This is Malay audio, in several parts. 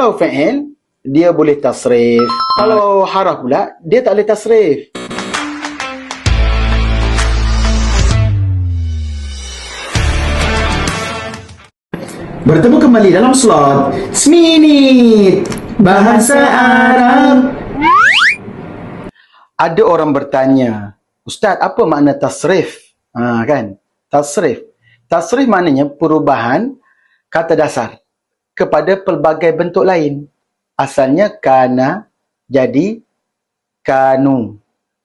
Kalau fi'il, dia boleh tasrif. Kalau haraf pula, dia tak boleh tasrif. Bertemu kembali dalam slot Seminit Bahasa Arab. Ada orang bertanya, Ustaz, apa makna tasrif? Kan? Tasrif. Tasrif maknanya perubahan kata dasar kepada pelbagai bentuk lain. Asalnya kana jadi kanu.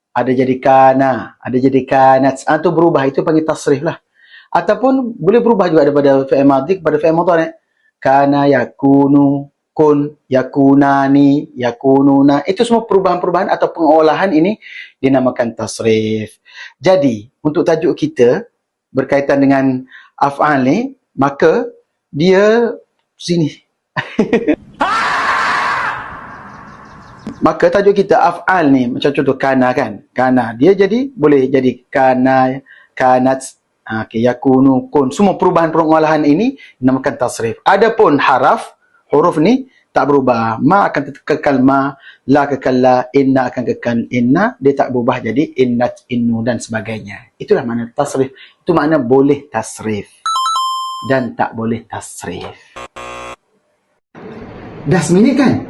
Ada jadi kana, ada jadi kanat. Itu berubah, itu panggil tasrif lah. Ataupun boleh berubah juga daripada fi'il madhi kepada fi'il mudhari'. Kana yakunu, kun, yakunani, yakununa. Itu semua perubahan-perubahan atau pengolahan ini dinamakan tasrif. Jadi, untuk tajuk kita berkaitan dengan af'al ni, maka dia sini. Maka tajuk kita af'al ni, macam contoh kana kan. Kana, dia jadi, boleh jadi kana, kanat, yakunu, kun. Semua perubahan pengolahan ini dinamakan tasrif. Adapun haraf, huruf ni tak berubah. Ma akan kekal ma, la kekal la, inna akan kekal inna. Dia tak berubah jadi innat, innu dan sebagainya. Itulah makna tasrif. Itu makna boleh tasrif dan tak boleh tasrif. Dah seminit kan?